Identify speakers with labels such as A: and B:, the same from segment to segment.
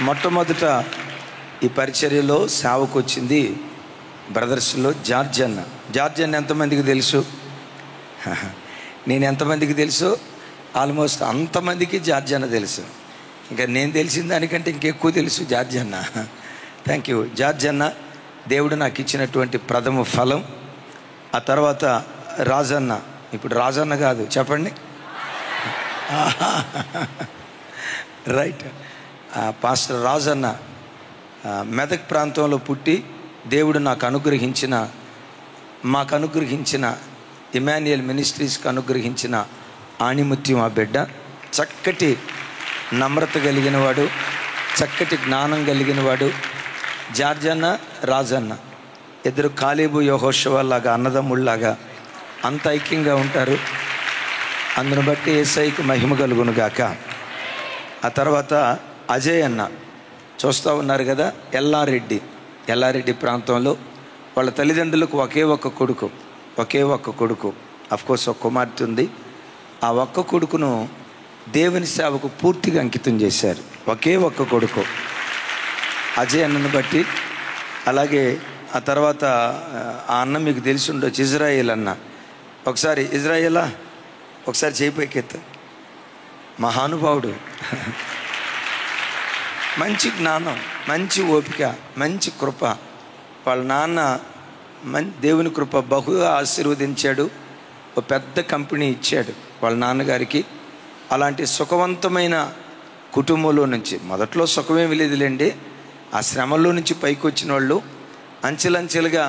A: మొట్టమొదట ఈ పరిచర్యలో సేవకు వచ్చింది బ్రదర్స్లో జార్జ్ అన్న ఎంతమందికి తెలుసు? నేను ఎంతమందికి తెలుసు? ఆల్మోస్ట్ అంతమందికి జార్జ్ అన్న తెలుసు. ఇంకా నేను తెలిసిన దానికంటే ఇంకెక్కువ తెలుసు జార్జ్ అన్న. థ్యాంక్ యూ జార్జ్ అన్న, దేవుడు నాకు ఇచ్చినటువంటి ప్రథమ ఫలం. ఆ తర్వాత రాజన్న, ఇప్పుడు రాజన్న కాదు చెప్పండి, రైట్, పాస్టర్ రాజన్న మెదక్ ప్రాంతంలో పుట్టి దేవుడు మాకు అనుగ్రహించిన ఇమాన్యుయల్ మినిస్ట్రీస్కి అనుగ్రహించిన ఆణిముత్యం ఆ బిడ్డ. చక్కటి నమ్రత కలిగిన వాడు, చక్కటి జ్ఞానం కలిగిన వాడు. జార్జ్ అన్న, రాజన్న ఇద్దరు కాలేబు యెహోషువలాగా అన్నదమ్ముళ్ళలాగా అంత ఐక్యంగా ఉంటారు. అందును బట్టి యేసయ్యకు మహిమ కలుగును గాక. ఆ తర్వాత అజయ్ అన్న చూస్తూ ఉన్నారు కదా, ఎల్లారెడ్డి ప్రాంతంలో వాళ్ళ తల్లిదండ్రులకు ఒకే ఒక్క కొడుకు, అఫ్కోర్స్ ఒక కుమార్తె ఉంది. ఆ ఒక్క కొడుకును దేవుని సేవకు పూర్తిగా అంకితం చేశారు. ఒకే ఒక్క కొడుకు అజయ్ అన్నను బట్టి. అలాగే ఆ తర్వాత ఆ అన్న మీకు తెలిసి ఉండొచ్చు, ఇజ్రాయేల్ అన్న. ఒకసారి ఇజ్రాయేలా ఒకసారి చేయిపోయికెత్త, మహానుభావుడు, మంచి జ్ఞానం, మంచి ఓపిక, మంచి కృప. వాళ్ళ నాన్న దేవుని కృప బహుగా ఆశీర్వదించాడు. ఒక పెద్ద కంపెనీ ఇచ్చాడు వాళ్ళ నాన్నగారికి. అలాంటి సుఖవంతమైన కుటుంబంలో నుంచి, మొదట్లో సుఖమేమి లేదులేండి, ఆ శ్రమల్లో నుంచి పైకి వచ్చిన వాళ్ళు అంచెలంచెలుగా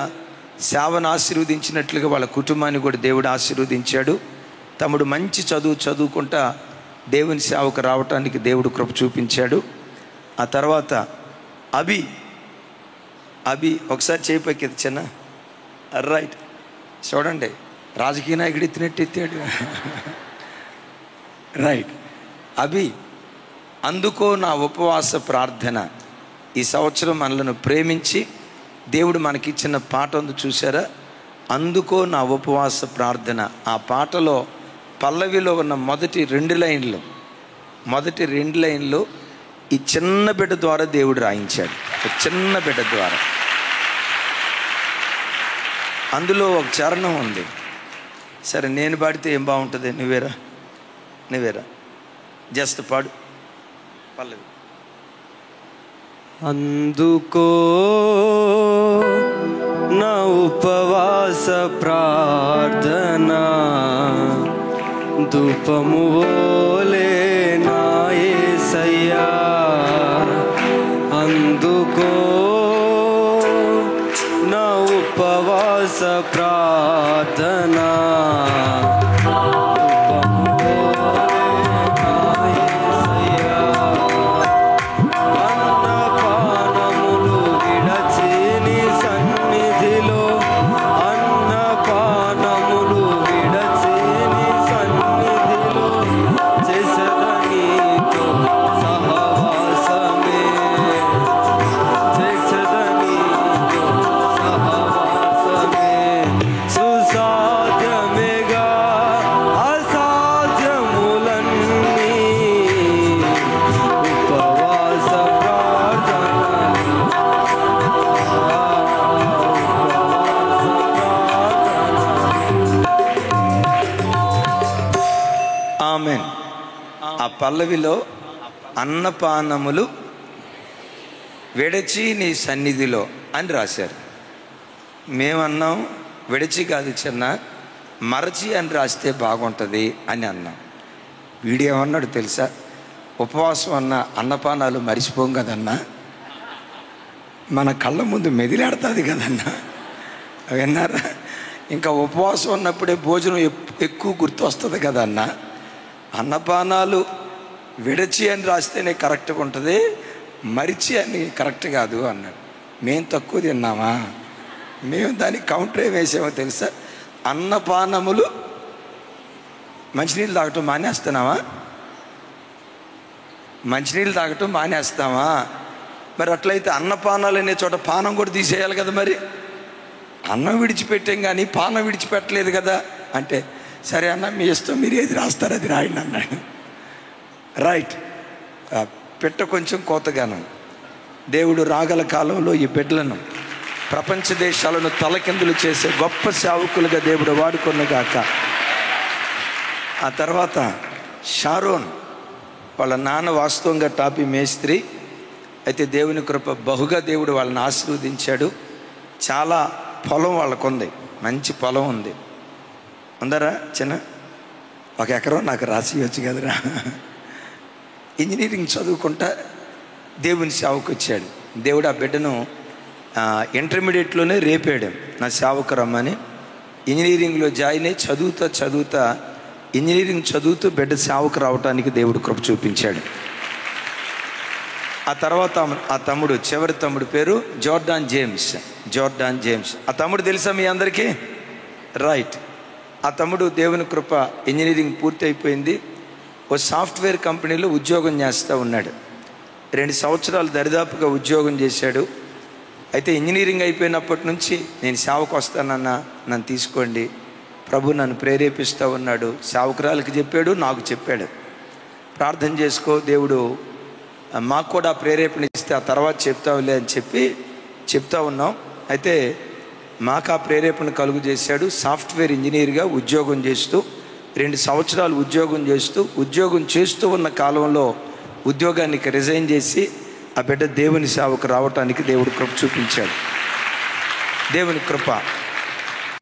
A: సేవను ఆశీర్వదించినట్లుగా వాళ్ళ కుటుంబాన్ని కూడా దేవుడు ఆశీర్వదించాడు. తమ్ముడు మంచి చదువుకుంటా దేవుని సేవకు రావటానికి దేవుడు కృప చూపించాడు. ఆ తర్వాత అభి ఒకసారి చేయిపోయి చిన్న, రైట్, చూడండి రాజకీయ నాయకుడు ఎత్తినట్టు ఎత్తాడు. రైట్, అభి అందుకో నా ఉపవాస ప్రార్థన. ఈ సంవత్సరం మనలను ప్రేమించి దేవుడు మనకిచ్చిన పాట ఉంది చూసారా, అందుకో నా ఉపవాస ప్రార్థన. ఆ పాటలో పల్లవిలో ఉన్న మొదటి రెండు లైన్లు ఈ చిన్న బిడ్డ ద్వారా దేవుడు రాయించాడు. చిన్న బిడ్డ ద్వారా అందులో ఒక చరణం ఉంది. సరే నేను పాడితే ఏం బాగుంటుంది? నువ్వేరా జస్ట్ పాడు పల్లవి.
B: అందుకో నా ఉపవాస ప్రార్థన, ధూపము ఓలే నా యేసయ్యా. అందుకో నా ఉపవాస ప్రార్థన,
A: ఆమేన్. ఆ పల్లవిలో అన్నపానములు విడచి నీ సన్నిధిలో అని రాశారు. మేమన్నాం విడచి కాదు చిన్న, మరచి అని రాస్తే బాగుంటుంది అని అన్నాం. వీడేమన్నాడు తెలుసా, ఉపవాసం అన్నపానాలు మరిచిపోం కదన్నా, మన కళ్ళ ముందు మెదిలాడుతుంది కదన్నా. విన్నారా? ఇంకా ఉపవాసం ఉన్నప్పుడే భోజనం ఎక్కువ గుర్తు వస్తుంది కదన్నా. అన్నపానాలు విడచి అని రాస్తేనే కరెక్ట్గా ఉంటుంది, మరిచి అని కరెక్ట్ కాదు అన్నాడు. మేము తక్కువ తిన్నామా? మేము దానికి కౌంటర్ ఏం వేసామో తెలుసా, అన్నపానములు. మంచినీళ్ళు తాగటం మానేస్తామా? మరి అట్లయితే అన్నపానాలు అనే చోట పానం కూడా తీసేయాలి కదా. మరి అన్నం విడిచిపెట్టాం కానీ పానం విడిచిపెట్టలేదు కదా అంటే, సరే అన్న మీ ఇష్టం, మీరు ఏది రాస్తారు అది రాయండి అన్నాడు. రైట్, పెట్ట కొంచెం కోతగానం. దేవుడు రాగల కాలంలో ఈ బిడ్డలను ప్రపంచ దేశాలను తలకిందులు చేసే గొప్ప సేవకులుగా దేవుడు వాడుకొనుగాక. ఆ తర్వాత షారోన్ వాళ్ళ నాన్న వాస్తవంగా టాపీ మేస్త్రి. అయితే దేవుని కృప బహుగా దేవుడు వాళ్ళని ఆశీర్వదించాడు. చాలా పొలం వాళ్ళకు ఉంది, మంచి పొలం ఉంది. అందరా చిన్న 1 ఎకరం నాకు రాసియొచ్చు కదరా. ఇంజనీరింగ్ చదువుకుంటా దేవుని సేవకు వచ్చాడు. దేవుడు ఆ బిడ్డను ఇంటర్మీడియట్లోనే రేపాడు, నా సేవకు రమ్మని. ఇంజనీరింగ్లో జాయిన్ అయ్యి చదువుతా ఇంజనీరింగ్ చదువుతూ బిడ్డ సేవకు రావడానికి దేవుడు కృప చూపించాడు. ఆ తర్వాత ఆ తమ్ముడు, చివరి తమ్ముడు పేరు జోర్డాన్ జేమ్స్. ఆ తమ్ముడు తెలుసా మీ అందరికీ? రైట్. ఆ తమ్ముడు దేవుని కృప ఇంజనీరింగ్ పూర్తి అయిపోయింది. ఓ సాఫ్ట్వేర్ కంపెనీలో ఉద్యోగం చేస్తూ ఉన్నాడు. 2 సంవత్సరాలు దరిదాపుగా ఉద్యోగం చేశాడు. అయితే ఇంజనీరింగ్ అయిపోయినప్పటి నుంచి నేను సేవకు వస్తానన్నా, నన్ను తీసుకోండి, ప్రభు నన్ను ప్రేరేపిస్తూ ఉన్నాడు. సేవకురాలకి చెప్పాడు, నాకు చెప్పాడు, ప్రార్థన చేసుకో, దేవుడు మాకు కూడా ప్రేరేపణ ఇస్తే ఆ తర్వాత చెప్తావులే అని చెప్తా ఉన్నాం. అయితే మాకు ఆ ప్రేరేపణ కలుగు చేశాడు. సాఫ్ట్వేర్ ఇంజనీర్గా ఉద్యోగం చేస్తూ 2 సంవత్సరాలు ఉద్యోగం చేస్తూ ఉన్న కాలంలో ఉద్యోగానికి రిజైన్ చేసి ఆ బిడ్డ దేవుని సేవకు రావటానికి దేవుడు కృప చూపించాడు. దేవుని కృప